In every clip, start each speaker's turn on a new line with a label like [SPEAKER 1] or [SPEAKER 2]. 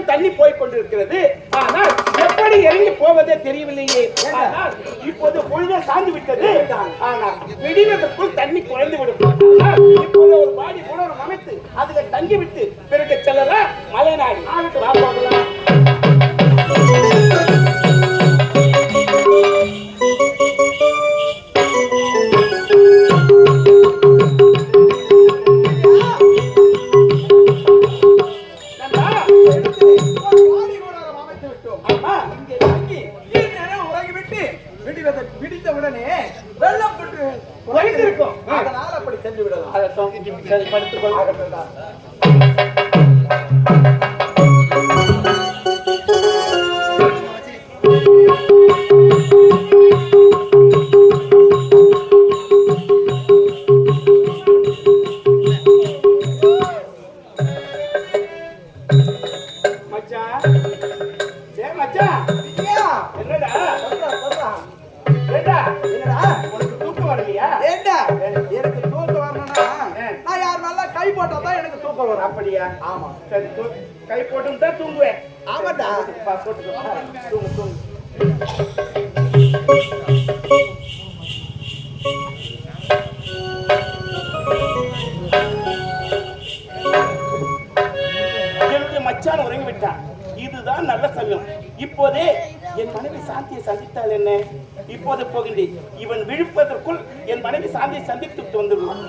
[SPEAKER 1] தண்ணி போய் கொண்டிருக்கிறது. ஆனால் எப்படி இறங்கி போவதே தெரியவில்லையே. இப்போது பொழுது சாய்ந்து விட்டது. ஆனால் விடிவதற்குள் தண்ணி குறைந்து விடும். இப்போது ஒரு பாடி உணவு அமைத்து அதில் தங்கிவிட்டு பிறகு செல்லலாம் மலைநாடு.
[SPEAKER 2] விடித்தவுடனே வெள்ளம் போட்டு குறைந்திருக்கும். அதனால் அப்படி சென்று விடலாம்.
[SPEAKER 1] சரி, படுத்துக் கொள்ள.
[SPEAKER 2] அப்படியா? ஆமா.
[SPEAKER 1] சரி, கை போட்டு தான் தூங்குவேன்.
[SPEAKER 2] ஆமாடா.
[SPEAKER 1] தூங்கு தூங்கு. என்னுடைய மச்சான் உறங்கி விட்டான். இதுதான் நல்ல சமயம். இப்போதே என் மனைவி சாந்தியை சந்தித்தால் என்ன? இப்போது போகின்றேன். இவன் விழிப்பதற்குள் என் மனைவி சாந்தியை சந்தித்து வந்துடுவான்.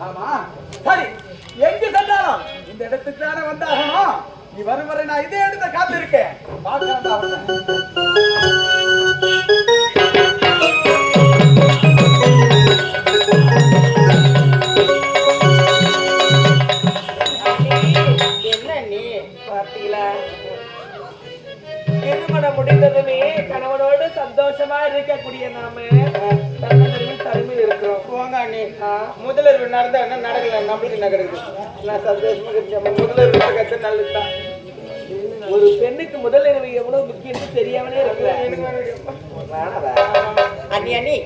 [SPEAKER 2] ஆமா, சரி, எங்கு சென்றாலும் இந்த இடத்துக்கு தானே வந்தாகணும். நீ வரும் வரை நான் இதே இடத்தை காத்திருக்கேன்.
[SPEAKER 3] என்ன நீ பார்த்தீங்களா? திருமணம் முடிந்ததுமே கணவனோடு சந்தோஷமா இருக்கக்கூடிய நாம தனிமையில் இருக்கிறோம். போங்க அண்ணி, முதல்வர் நடந்தா என்ன நடக்கல, நம்மளுக்கு என்ன கிடைக்குது? நான் சந்தோஷமா இருக்கேன். முதல்வர் நல்லதுதான். ஒரு பெண்ணுக்கு முதல் இரவு எவ்வளவு முக்கியம் தெரியாமலே அண்ணி அண்ணி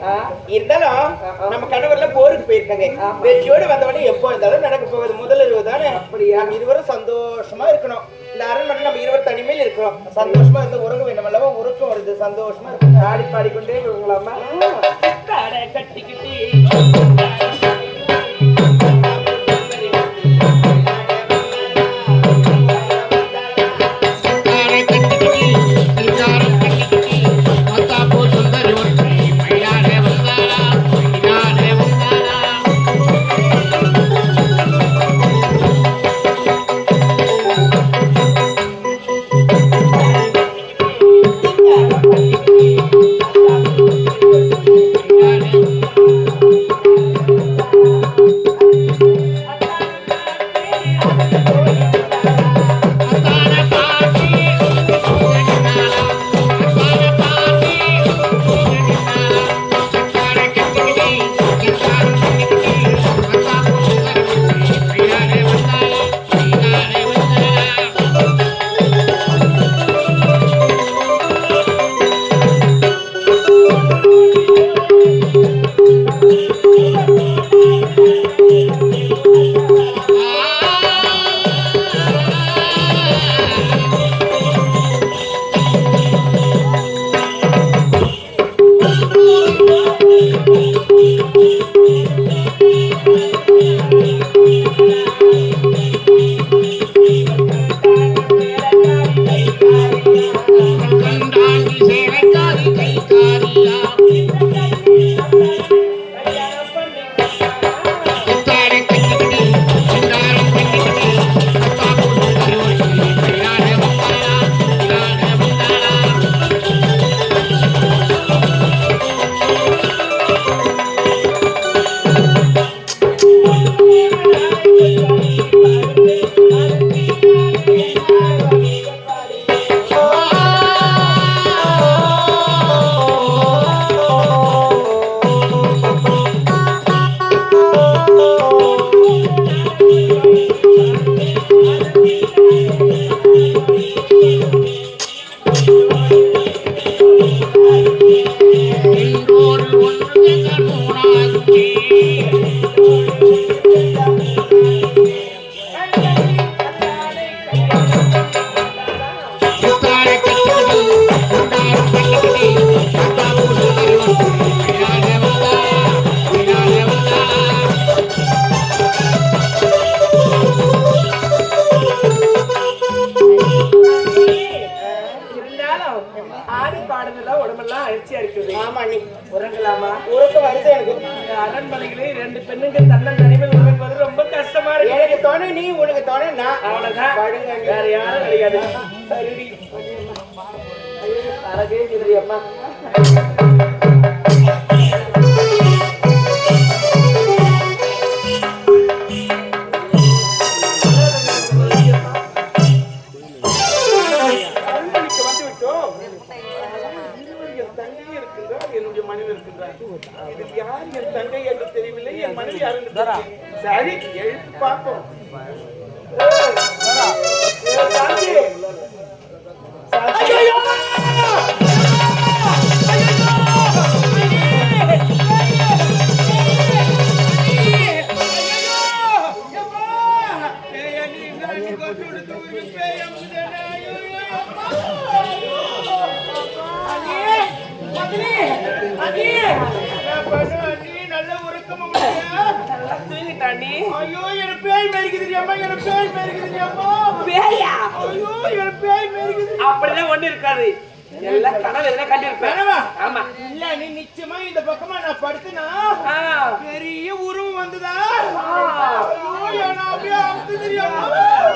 [SPEAKER 3] இருந்தாலும் நம்ம கணவர்ல போருக்கு போயிருக்காங்க. வெற்றியோடு வந்தவொடனே எப்போ இருந்தாலும் நடக்க போகுது முதல் இரவு தானே. அப்படியா? இருவரும் சந்தோஷமா இருக்கணும். இந்த அரண்மனை நம்ம இருவர் தனிமையில் இருக்கிறோம். சந்தோஷமா இருந்து உறங்க வேண்டும் அல்லவா? உறக்கம் வருது, சந்தோஷமா இருக்கு. ஆடி பாடிக்கொண்டே இருக்கலாமா? கட்டிக்கிட்டு
[SPEAKER 1] ஆடி பாடுறதுதான் உடம்பெல்லாம் அழிச்சியா இருக்குது.
[SPEAKER 3] ஆமா நீ
[SPEAKER 1] உறங்கலாமா?
[SPEAKER 3] உறக்க வருது எனக்கு.
[SPEAKER 1] அரண்மனைகளே 2 பெண்ணுங்க தன்னன் தனிமையில் உறங்குவது ரொம்ப கஷ்டமா இருக்கு.
[SPEAKER 3] எனக்கு தோணை நீ, உனக்கு தோணை நான்.
[SPEAKER 1] அவ்வளவுதான்.
[SPEAKER 3] படுங்க நீ.
[SPEAKER 1] வேற யாரும் கிடையாது. சரிடி. அழகே இது அம்மா. சரி எழுப்பி பார்ப்போம். நல்ல உறக்கமும் தூங்கிட்டாண்டி. ஐயோ என் பேய் மேரிக்குது அம்மா, என் பேய் மேரிக்குது அம்மா. பேயா? ஐயோ என் பேய் மேரிக்குது. அப்படிலாம் ஒண்ணு இருக்காது. எல்லாம் கனவு எதுனா கண்டிருப்பேன். ஆமா. இல்ல நீ நிச்சயமா இந்த பக்கமா நான் படுத்துனா பெரிய உருவம் வந்துதா? ஐயோ நான் அப்படியே அவுத்து தெரியுமா?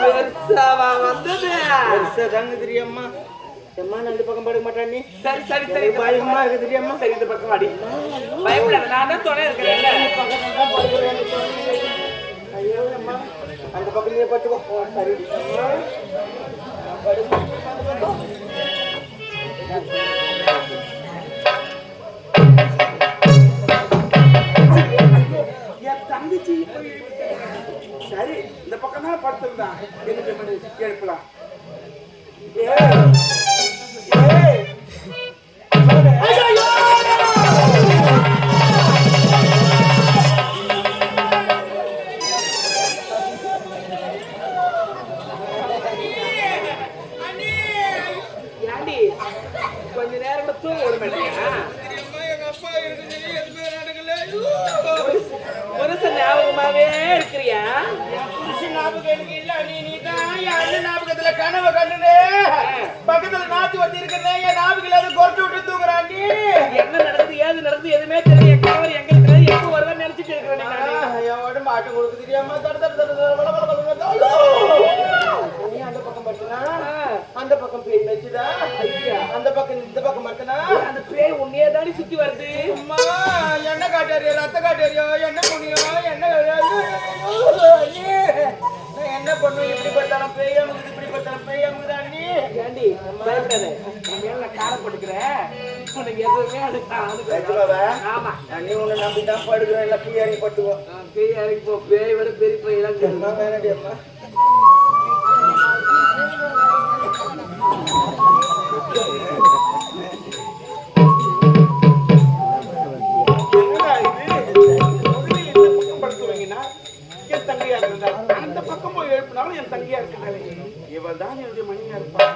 [SPEAKER 1] பெருசாவா வந்தது? பெருசா தாங்க தெரியுமா? அம்மா நான் இந்த பக்கம் படுக்க மாட்டானே. சரி சரி சரி பயமா இருக்கு தெரியுமா? சரி இந்த பக்கம் அடி. பயப்படாத, நான் தான் துணை இருக்கேன். இந்த பக்கம் தான் படுக்கிறேன். ஐயோ அம்மா அந்த பக்கம் நீ படுத்துக்கோ. சரி என் தங்கச்சி சரி இந்த பக்கம் தான் படுத்திருந்தான். எழுப்பலாம். கொஞ்ச நேரம் தூங்க விட மாட்டியா? புருஷன் ஞாபகமாவே இருக்கிறியா? புருஷன் ஞாபகம் எனக்கு இல்ல. நீதான் என் ஞாபகத்துல கனவு கண்டுனே பக்கத்துல நாத்து வத்தி இருக்கிறதே என் ஞாபகம் அது கொரட்டு விட்டு தூக்குறான். நீ என்ன நடக்குது ஏது நடக்குது எதுவுமே தெரியல. என் கணவர் எங்க இருக்கிறது எப்போ வருதான் நினைச்சிட்டு இருக்கிறேன். என் மாட்டு கொடுக்கு தெரியாம நீ அந்த பக்கம் படுத்துனா அந்த பக்கம் பேய் வச்சுதா? அந்த பக்கம் இந்த பக்கம் மட்டும்னா அந்த பேய் உன்னையே தாண்டி சுத்தி வருது. அம்மா என்ன காட்டாரியா ரத்த காட்டாரியா என்ன புண்ணியோ என்ன என்ன பண்ணும்? இப்படி பார்த்தாலும் பேய் அமுகுது, இப்படி பார்த்தாலும் பேய் அமுகுதா? நீ ஏண்டி பயப்படாத, நான் காரை போட்டுக்கிறேன். உனக்கு எதுவுமே ஆமா நீ உன்னை நம்பிதான் படுக்கிறேன். எல்லாம் பேய் இறங்கி பட்டுவோம். பேய் இறங்கி போ. பேய் வர பெரிய பேய் எல்லாம் வேணாடி அம்மா. என் தங்கையா இருந்தா அந்த பக்கம் போய் எழுப்பினாலும் என் தங்கையா இருக்கிறாள். இவள் தான் என்னுடைய மணியா இருப்பாள்.